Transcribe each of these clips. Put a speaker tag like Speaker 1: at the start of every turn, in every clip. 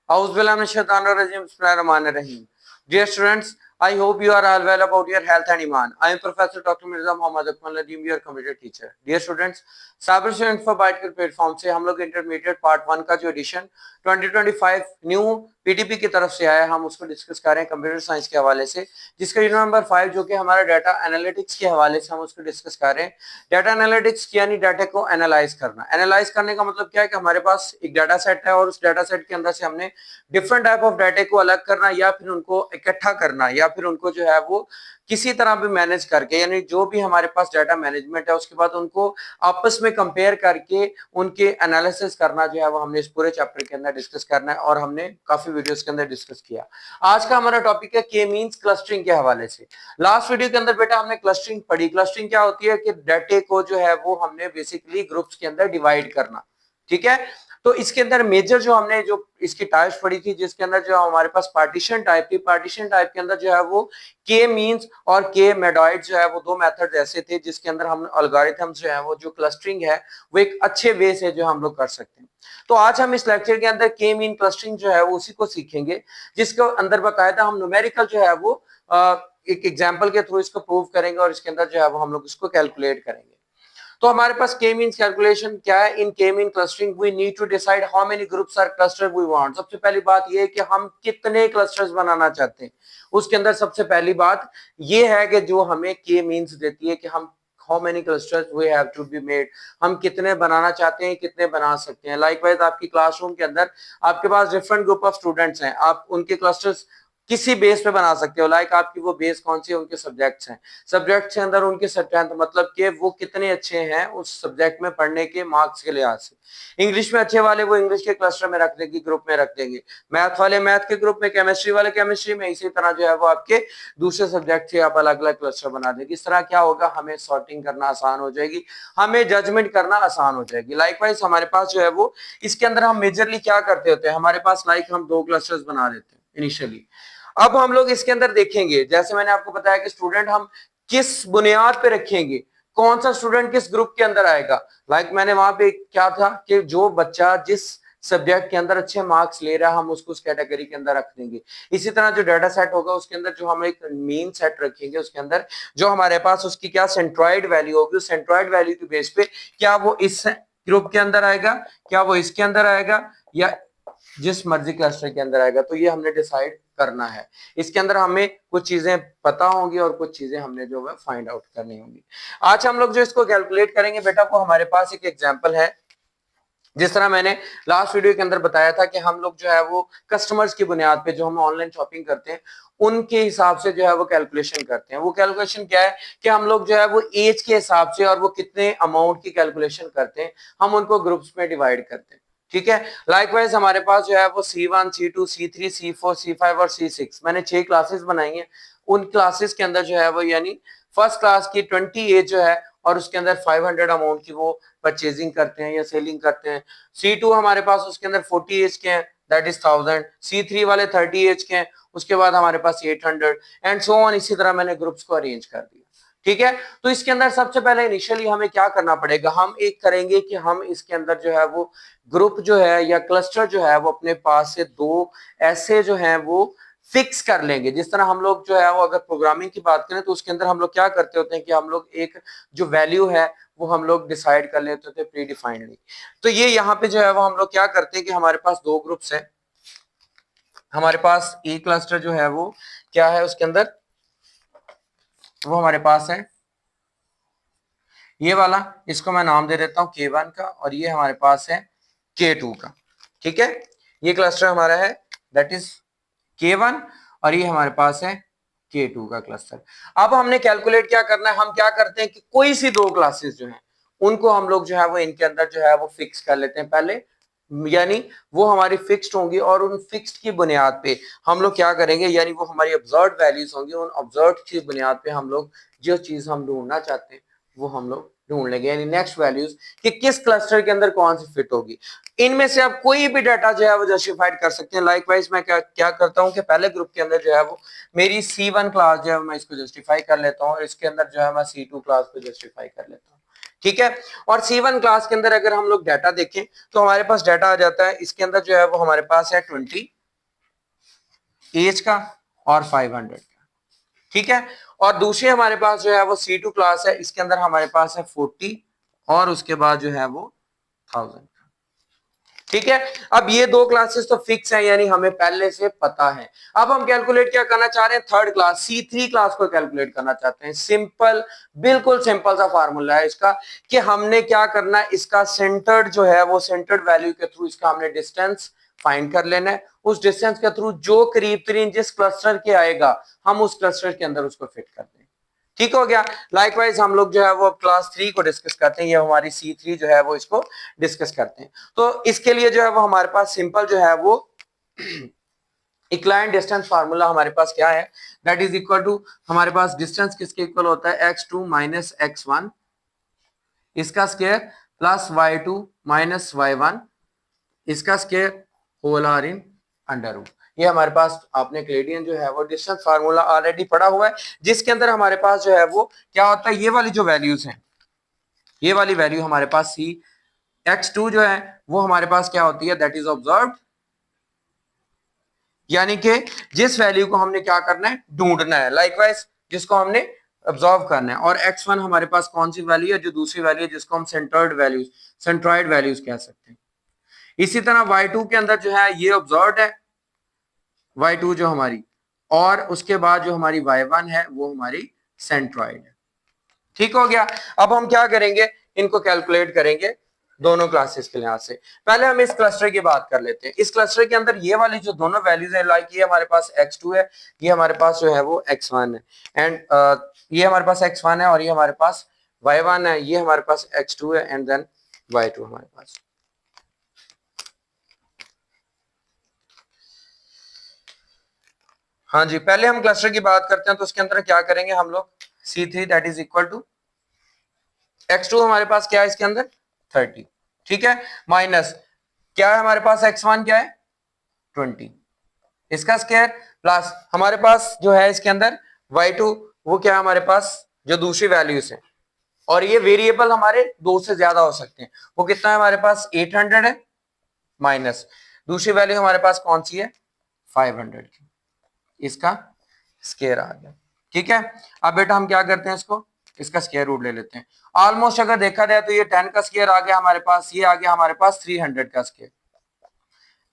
Speaker 1: Bismillahirrahmanirrahim. Dear students, I hope you are all well about your health and iman. I am Professor Dr. Mirza Mohammad Akmal Nadeem, your computer teacher. Dear students, cyber student for byte के platform से हम लोग intermediate part 1 का जो addition 2025 new PTP की तरफ से आया, हम उसको डिस्कस कर रहे हैं कंप्यूटर साइंस के हवाले से, जिसका यूनिट नंबर 5 जो कि हमारा डाटा एनालिटिक्स के हवाले से हम उसको डिस्कस कर रहे हैं। डाटा एनालिटिक्स यानी डाटा को एनालाइज करना। एनालाइज करने का मतलब क्या है कि हमारे पास एक डाटा सेट है और उस डाटा सेट के अंदर से हमने डिफरेंट टाइप ऑफ डाटा को अलग करना या फिर उनको इकट्ठा करना या फिर उनको जो है वो किसी तरह भी मैनेज करके, यानी जो भी हमारे पास डाटा मैनेजमेंट है उसके बाद उनको आपस में कंपेयर करके उनके एनालिसिस करना जो है वो हमने इस पूरे चैप्टर के अंदर डिस्कस करना है और हमने काफी वीडियोस के अंदर डिस्कस किया। आज का हमारा टॉपिक है के मींस क्लस्टरिंग के हवाले से। लास्ट वीडियो के अंदर बेटा हमने क्लस्टरिंग पढ़ी। क्लस्टरिंग क्या होती है कि डाटे को जो है वो हमने बेसिकली ग्रुप्स के अंदर डिवाइड करना, ठीक है। तो इसके अंदर मेजर जो हमने जो इसकी टाइप्स पढ़ी थी, जिसके अंदर जो हमारे पास पार्टीशन टाइप थी, पार्टीशन टाइप के अंदर जो है वो के मींस और के मेडॉइड जो है वो दो मेथड ऐसे थे जिसके अंदर हम एल्गोरिथम्स जो है वो जो क्लस्टरिंग है वो एक अच्छे वे से जो हम लोग कर सकते हैं। तो आज हम इस लेक्चर के अंदर के मीन क्लस्टरिंग जो है वो उसी को सीखेंगे, जिसके अंदर बाकायदा हम न्यूमेरिकल जो है वो एक एग्जाम्पल के थ्रू इसको प्रूव करेंगे और इसके अंदर जो है वो हम लोग इसको कैलकुलेट करेंगे। तो हमारे पास के मींस कैलकुलेशन क्या है? In K mean clustering we need to decide how many groups are cluster we want. सबसे पहली बात ये है कि हम कितने क्लस्टर्स बनाना चाहते हैं। उसके अंदर सबसे पहली बात ये है कि जो हमें के मींस देती है कि हम how many clusters we have to be made, हम कितने बनाना चाहते हैं, कितने बना सकते हैं। लाइकवाइज आपकी क्लासरूम के अंदर आपके पास डिफरेंट ग्रुप ऑफ स्टूडेंट्स हैं, आप उनके क्लस्टर्स किसी बेस पे बना सकते हो। लाइक आपकी वो बेस कौन सी है? उनके सब्जेक्ट्स हैं। सब्जेक्ट के अंदर उनके स्ट्रेंथ मतलब कि वो कितने अच्छे हैं उस सब्जेक्ट में पढ़ने के मार्क्स के लिहाज से। इंग्लिश में अच्छे वाले वो इंग्लिश के क्लस्टर में रख देंगे, ग्रुप में रख देंगे। मैथ वाले मैथ के ग्रुप में, केमिस्ट्री वाले केमिस्ट्री में, इसी तरह जो है वो आपके दूसरे सब्जेक्ट से आप अलग अलग क्लस्टर बना देंगे। इस तरह क्या होगा? हमें सॉर्टिंग करना आसान हो जाएगी, हमें जजमेंट करना आसान हो जाएगी। लाइकवाइज हमारे पास जो है वो इसके अंदर हम मेजरली क्या करते होते हैं, हमारे पास लाइक हम दो क्लस्टर्स बना देते हैं इनिशियली। अब हम लोग इसके अंदर देखेंगे, जैसे मैंने आपको बताया कि स्टूडेंट हम किस बुनियाद पे रखेंगे, कौन सा स्टूडेंट किस ग्रुप के अंदर आएगा। लाइक मैंने वहां पे क्या था कि जो बच्चा जिस सब्जेक्ट के अंदर अच्छे मार्क्स ले रहा है हम उसको उस कैटेगरी के अंदर रख देंगे। इसी तरह जो डाटा सेट होगा उसके अंदर जो हम एक मीन सेट रखेंगे, उसके अंदर जो हमारे पास उसकी क्या सेंट्रॉइड वैल्यू होगी, उस सेंट्रॉइड वैल्यू के बेस पे क्या वो इस ग्रुप के अंदर आएगा, क्या वो इसके अंदर आएगा या जिस मर्जी क्लस्टर के अंदर आएगा। तो ये हमने डिसाइड करना है। इसके अंदर हमें कुछ चीजें पता होंगी और कुछ चीजें हमने जो है फाइंड आउट करनी होंगी। आज हम लोग जो इसको कैलकुलेट करेंगे बेटा, वो हमारे पास एक एग्जांपल है। जिस तरह मैंने लास्ट वीडियो के अंदर बताया था कि हम लोग जो है वो कस्टमर्स की बुनियाद पे जो हम ऑनलाइन शॉपिंग करते हैं उनके हिसाब से जो है वो कैलकुलेशन करते हैं। वो कैलकुलेशन क्या है कि हम लोग जो है वो एज के हिसाब से और वो कितने अमाउंट की कैलकुलेशन करते हैं, हम उनको ग्रुप्स में डिवाइड करते हैं, ठीक है। लाइकवाइज हमारे पास जो है वो C1 C2 C3 C4 C5 और C6 मैंने 6 क्लासेस बनाई हैं। उन क्लासेस के अंदर जो है वो यानी फर्स्ट क्लास की 20 एज जो है और उसके अंदर 500 अमाउंट की वो परचेजिंग करते हैं या सेलिंग करते हैं। C2 हमारे पास उसके अंदर 40 एज के हैं, दैट इज 1000। C3 वाले 30 एज के हैं, उसके बाद हमारे पास 800 एंड सो ऑन। इसी तरह मैंने ग्रुप्स को अरेंज कर दिया, ठीक है। तो इसके अंदर सबसे पहले इनिशियली हमें क्या करना पड़ेगा, हम एक करेंगे कि हम इसके अंदर जो है वो ग्रुप जो है या क्लस्टर जो है वो अपने पास से दो ऐसे जो है वो फिक्स कर लेंगे। जिस तरह हम लोग जो है वो अगर प्रोग्रामिंग की बात करें तो उसके अंदर हम लोग क्या करते होते हैं कि हम लोग एक जो वैल्यू है वो हम लोग डिसाइड कर लेते होते हैं प्री डिफाइंडली। तो ये यहाँ पे जो है वो हम लोग क्या करते हैं कि हमारे पास दो ग्रुप्स हैं। हमारे पास ए क्लस्टर जो है वो क्या है, उसके अंदर वो हमारे पास है ये वाला, इसको मैं नाम दे देता हूं K1 का, और ये हमारे पास है K2 का, ठीक है। ये क्लस्टर हमारा है दैट इज K1 और ये हमारे पास है K2 का क्लस्टर। अब हमने कैलकुलेट क्या करना है, हम क्या करते हैं कि कोई सी दो क्लासेस जो हैं उनको हम लोग जो है वो इनके अंदर जो है वो फिक्स कर लेते हैं पहले, यानी वो हमारी फिक्स्ड होंगी और उन फिक्स्ड की बुनियाद पे हम लोग क्या करेंगे, यानी वो हमारी ऑब्जर्व्ड वैल्यूज होंगी, उन ऑब्जर्व्ड की बुनियाद पे हम लोग जो चीज हम ढूंढना चाहते हैं वो हम लोग ढूंढ लेंगे, यानी नेक्स्ट वैल्यूज कि किस क्लस्टर के अंदर कौन सी फिट होगी। इनमें से आप कोई भी डाटा जो है वो जस्टिफाइड कर सकते हैं। लाइकवाइज मैं क्या करता हूं कि पहले ग्रुप के अंदर जो है वो मेरी C1 क्लास जो है मैं इसको जस्टिफाई कर लेता हूं और इसके अंदर जो है मैं C2 क्लास को जस्टिफाई कर लेता हूं, ठीक है। और C1 क्लास के अंदर अगर हम लोग डाटा देखें तो हमारे पास डाटा आ जाता है, इसके अंदर जो है वो हमारे पास है 20 एज का और 500 का, ठीक है। और दूसरी हमारे पास जो है वो C2 क्लास है, इसके अंदर हमारे पास है 40 और उसके बाद जो है वो 1000, ठीक है। अब ये दो क्लासेस तो फिक्स है, यानी हमें पहले से पता है। अब हम कैलकुलेट क्या करना चाह रहे हैं, थर्ड क्लास C3 क्लास को कैलकुलेट करना चाहते हैं। सिंपल, बिल्कुल सिंपल सा फार्मूला है इसका कि हमने क्या करना है, इसका सेंटर्ड जो है वो सेंटर्ड वैल्यू के थ्रू इसका हमने डिस्टेंस फाइंड कर लेना है। उस डिस्टेंस के थ्रू जो करीब तरीन जिस क्लस्टर के आएगा हम उस क्लस्टर के अंदर उसको फिट कर दें, ठीक हो गया। लाइकवाइज हम लोग जो है वो क्लास 3 को डिस्कस करते हैं, ये हमारी C3 जो है वो इसको डिस्कस करते हैं। तो इसके लिए जो है वो हमारे पास सिंपल जो है वो इंक्लाइन डिस्टेंस फार्मूला हमारे पास क्या है, दैट इज इक्वल टू, हमारे पास डिस्टेंस किसके इक्वल होता है, x2 माइनस x1 इसका स्क्वायर प्लस y2 माइनस y1 इसका square whole are in under root. ये हमारे पास आपने कैलेडियन जो है वो डिस्टेंस फार्मूला ऑलरेडी पढ़ा हुआ है, जिसके अंदर हमारे पास जो है वो क्या होता है, ये वाली जो वैल्यूज हैं, ये वाली वैल्यू हमारे पास सी x2 जो है वो हमारे पास क्या होती है, दैट इज ऑब्जर्व्ड, यानी कि जिस वैल्यू को हमने क्या करना है, ढूंढना है, लाइकवाइज जिसको हमने ऑब्जर्व करना है। और x1 हमारे पास कौन सी वैल्यू है, जो दूसरी वैल्यू है जिसको हम सेंटर्ड वैल्यूज, सेंट्रॉइड वैल्यूज कह सकते हैं। इसी तरह y2 के अंदर जो है ये ऑब्जर्व्ड है y2 जो हमारी, और उसके बाद जो हमारी y1 है वो हमारी सेंट्रॉइड है, ठीक हो गया। अब हम क्या करेंगे, इनको कैलकुलेट करेंगे दोनों क्लासेस के लिहाज से। पहले हम इस क्लस्टर की बात कर लेते हैं। इस क्लस्टर के अंदर ये वाली जो दोनों वैल्यूज है, लाइक ये हमारे पास x2 है, ये हमारे पास जो है वो x1 है, एंड ये हमारे पास x1 है और ये हमारे पास y1 है, ये हमारे पास x2 है एंड देन y2 हमारे पास। हाँ जी, पहले हम क्लस्टर की बात करते हैं, तो उसके अंदर क्या करेंगे हम लोग, C3 that is equal to x2 हमारे पास क्या है इसके अंदर 30, ठीक है, माइनस क्या है हमारे पास x1 क्या है 20 इसका स्क्वायर, प्लस हमारे पास जो है इसके अंदर y2 वो क्या है हमारे पास जो दूसरी वैल्यूज है, और ये वेरिएबल हमारे दो से ज्यादा हो सकते हैं, वो कितना है हमारे पास 800 है, माइनस दूसरी वैल्यू हमारे पास कौन सी है 500 की, इसका स्क्वायर आ गया, ठीक है। अब बेटा हम क्या करते हैं, इसको इसका स्क्वायर रूट ले लेते हैं। ऑलमोस्ट अगर देखा जाए तो ये 10 का स्क्वायर आ गया हमारे पास, ये आ गया हमारे पास 300 का स्क्वायर।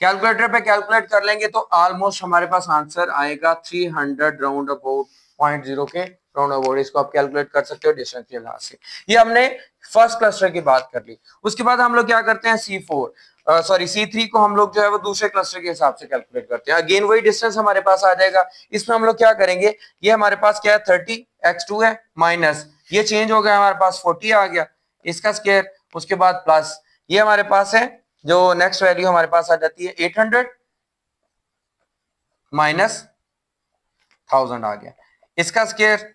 Speaker 1: कैलकुलेटर पे कैलकुलेट कर लेंगे तो ऑलमोस्ट हमारे पास आंसर आएगा 300 राउंड अबाउट 0.0 के राउंड अबाउट। इसको आप कैलकुलेट कर सकते हो डिस्टेंस के लिहाज से। ये हमने फर्स्ट क्लस्टर की बात कर ली। उसके बाद हम लोग क्या करते हैं, C3 को हम लोग जो है वो दूसरे क्लस्टर के हिसाब से कैलकुलेट करते हैं। अगेन वही डिस्टेंस हमारे पास आ जाएगा। इसमें हम लोग क्या करेंगे, ये हमारे पास क्या है 30 x2 है, माइनस ये चेंज हो गया हमारे पास 40 आ गया, इसका स्क्वायर, उसके बाद प्लस ये हमारे पास है जो नेक्स्ट वैल्यू हमारे पास आ जाती है 800 माइनस 1000 आ गया, इसका स्क्वायर,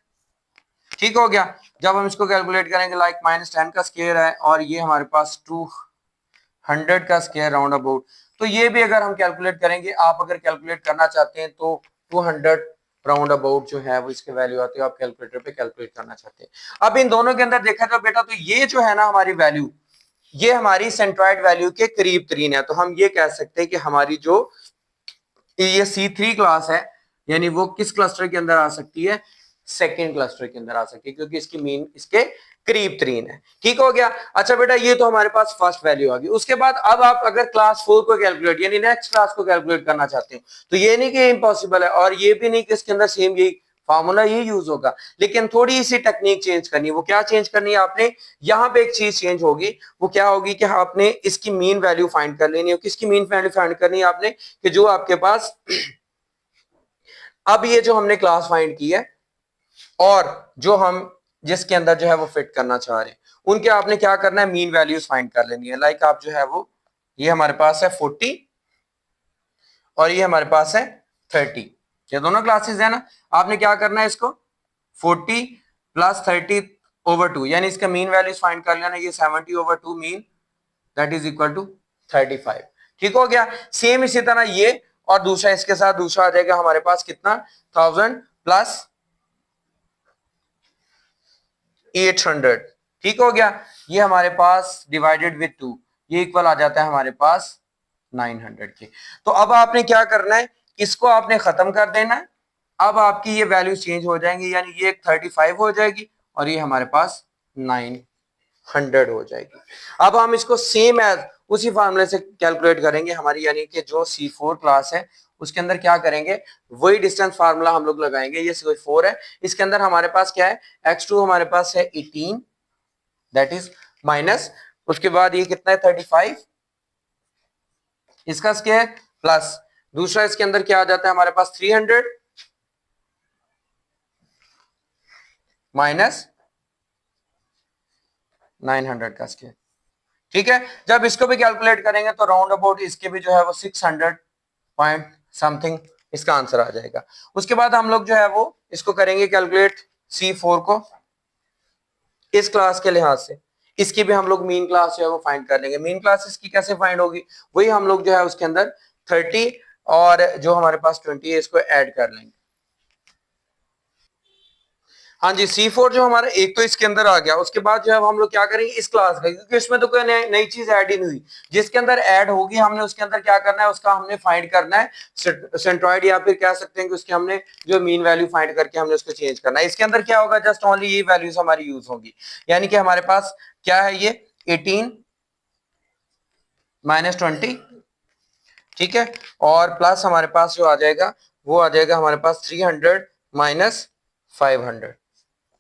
Speaker 1: ठीक हो गया। जब हम इसको कैलकुलेट करेंगे लाइक -10 का स्क्वायर है और ये हमारे पास 200 का स्क्वायर राउंड अबाउट, तो ये भी अगर हम कैलकुलेट करेंगे, आप अगर कैलकुलेट करना चाहते हैं तो 200 राउंड अबाउट जो है वो इसके वैल्यू आती है, आप कैलकुलेटर पे कैलकुलेट करना चाहते हैं। अब इन दोनों के अंदर देखा जाए बेटा, तो ये जो है ना हमारी वैल्यू, ये हमारी सेंट्रॉइड वैल्यू के करीब तरीन है, तो हम ये कह सकते हैं कि हमारी जो ये C3 क्लास है, यानी वो किस क्लस्टर के अंदर आ सकती है, सेकेंड क्लस्टर के अंदर आ सकती है, क्योंकि इसकी मीन इसके करीब तरीन है, ठीक हो गया। अच्छा बेटा, ये तो हमारे पास फर्स्ट वैल्यू आ गई। उसके बाद अब आप अगर क्लास 4 को कैलकुलेट यानी नेक्स्ट क्लास को कैलकुलेट करना चाहते हो, तो ये नहीं कि इम्पॉसिबल है, और ये भी नहीं कि इसके अंदर सेम यही फार्मूला ये यूज होगा, लेकिन थोड़ी सी टेक्निक चेंज करनी है। वो क्या चेंज करनी है आपने, यहां पे एक चीज चेंज होगी, वो क्या होगी कि आपने इसकी मीन वैल्यू फाइंड कर लेनी है। किसकी मीन वैल्यू फाइंड करनी है आपने, कि जो आपके पास अब ये जो हमने क्लास फाइंड की है और जो हम जिसके अंदर जो है वो फिट करना चाह रहे हैं, उनके आपने क्या करना है, मीन वैल्यूज फाइंड कर लेनी है। लाइक आप जो है वो, ये हमारे पास है 40 और ये हमारे पास है 30, ये दोनों क्लासेस है ना। आपने क्या करना है, इसको 40 प्लस 30 ओवर 2, यानी इसका मीन वैल्यूज फाइंड कर लेना। ये 70 over 2 mean that is equal to 35, ठीक हो गया। सेम इसी तरह ये, और दूसरा इसके साथ दूसरा आ जाएगा हमारे पास कितना, 1000 प्लस 800, ठीक हो गया। ये हमारे पास डिवाइडेड विद 2, ये इक्वल आ जाता है हमारे पास 900 के। तो अब आपने क्या करना है, इसको आपने खत्म कर देना है। अब आपकी ये वैल्यू चेंज हो जाएंगी, यानी ये 35 हो जाएगी और ये हमारे पास 900 हो जाएगी। अब हम इसको सेम एज उसी फार्मूले से कैलकुलेट करेंगे हमारी, यानी कि जो C4 क्लास है उसके अंदर क्या करेंगे, वही डिस्टेंस फार्मूला हम लोग लगाएंगे। ये C4 है, इसके अंदर हमारे पास क्या है, x2 हमारे पास है 18, दैट इज माइनस, उसके बाद ये कितना है 35, इसका स्क्वायर प्लस दूसरा इसके अंदर क्या आ जाता है हमारे पास 300 माइनस 900 का स्क्वायर। ठीक है, जब इसको भी कैलकुलेट करेंगे तो राउंड अबाउट इसके भी जो है वो 600 पॉइंट समथिंग इसका आंसर आ जाएगा। उसके बाद हम लोग जो है वो इसको करेंगे कैलकुलेट C4 को इस क्लास के लिहाज से, इसकी भी हम लोग मीन क्लास जो है वो फाइंड कर लेंगे। मीन क्लास इसकी कैसे फाइंड होगी, वही हम लोग जो है उसके अंदर 30 और जो हमारे पास 20 है इसको ऐड कर लेंगे। हाँ जी, C4 जो हमारा एक तो इसके अंदर आ गया, उसके बाद जो है हम लोग क्या करेंगे इस क्लास का, क्योंकि इसमें तो कोई नई चीज ऐड ही नहीं हुई, जिसके अंदर ऐड होगी हमने उसके अंदर क्या करना है, उसका हमने फाइंड करना है सेंट्रॉइड, या फिर कह सकते हैं कि उसके हमने जो मीन वैल्यू फाइंड करके हमने उसको चेंज करना है। इसके अंदर क्या होगा, जस्ट ओनली ये वैल्यूज हमारी यूज होंगी, यानी कि हमारे पास क्या है ये 18 माइनस 20, ठीक है, और प्लस हमारे पास जो आ जाएगा वो आ जाएगा हमारे पास 300 माइनस 500,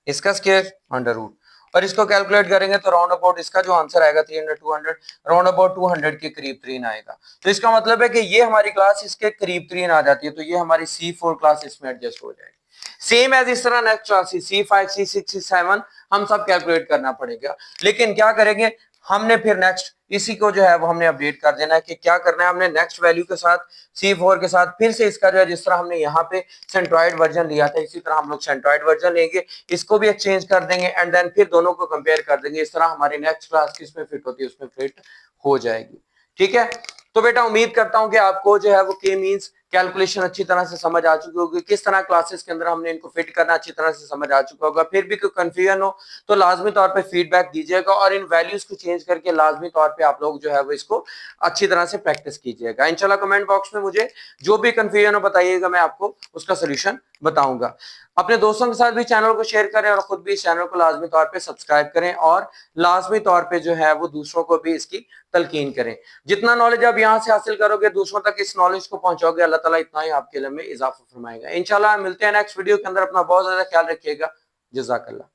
Speaker 1: इसका स्क्वायर अंडर रूट, और इसको कैलकुलेट करेंगे तो राउंड अबाउट इसका जो आंसर आएगा 300 200 राउंड अबाउट 200 के करीब 3 आएगा। तो इसका मतलब है कि ये हमारी क्लास इसके करीब 3 आ जाती है, तो ये हमारी C4 क्लास इसमें एडजस्ट हो जाएगी। सेम एज इस तरह next class C5 C6 C7 हम सब कैलकुलेट करना पड़ेगा, लेकिन क्या करेंगे हमने फिर नेक्स्ट इसी को जो है वो हमने अपडेट कर देना है कि क्या करना है, हमने नेक्स्ट वैल्यू के साथ C4 के साथ फिर से इसका जो है जिस तरह हमने यहाँ पे सेंट्रॉइड वर्जन लिया था इसी तरह हम लोग सेंट्रॉइड वर्जन लेंगे, इसको भी एक्सचेंज कर देंगे एंड देन फिर दोनों को कंपेयर कर देंगे, इस तरह हमारी नेक्स्ट क्लास किसमें फिट होती है उसमें फिट हो जाएगी। ठीक है, तो बेटा उम्मीद करता हूं कि आपको जो है वो के मींस कैलकुलेशन अच्छी तरह से समझ आ चुकी होगी, किस तरह क्लासेस के अंदर हमने इनको फिट करना अच्छी तरह से समझ आ चुका होगा। फिर भी कोई कंफ्यूजन हो तो लाजमी तौर पे फीडबैक दीजिएगा और इन वैल्यूज को चेंज करके लाजमी तौर पे आप लोग जो है वो इसको अच्छी तरह से प्रैक्टिस कीजिएगा। इंशाल्लाह कमेंट बॉक्स में मुझे जो भी कंफ्यूजन हो बताइएगा, मैं आपको उसका सोल्यूशन बताऊंगा। अपने दोस्तों के साथ भी चैनल को शेयर करें और खुद भी इस चैनल को लाजमी तौर पे सब्सक्राइब करें और लाजमी तौर पे जो है वो दूसरों को भी इसकी तलकीन करें। जितना नॉलेज आप यहाँ से हासिल करोगे दूसरों तक इस नॉलेज को पहुंचाओगे, अल्लाह ताला इतना ही आपके लिए में इजाफा फरमाएगा। इंशाल्लाह मिलते हैं नेक्स्ट वीडियो के अंदर, अपना बहुत ज्यादा ख्याल रखिएगा। जज़ाकल्लाह।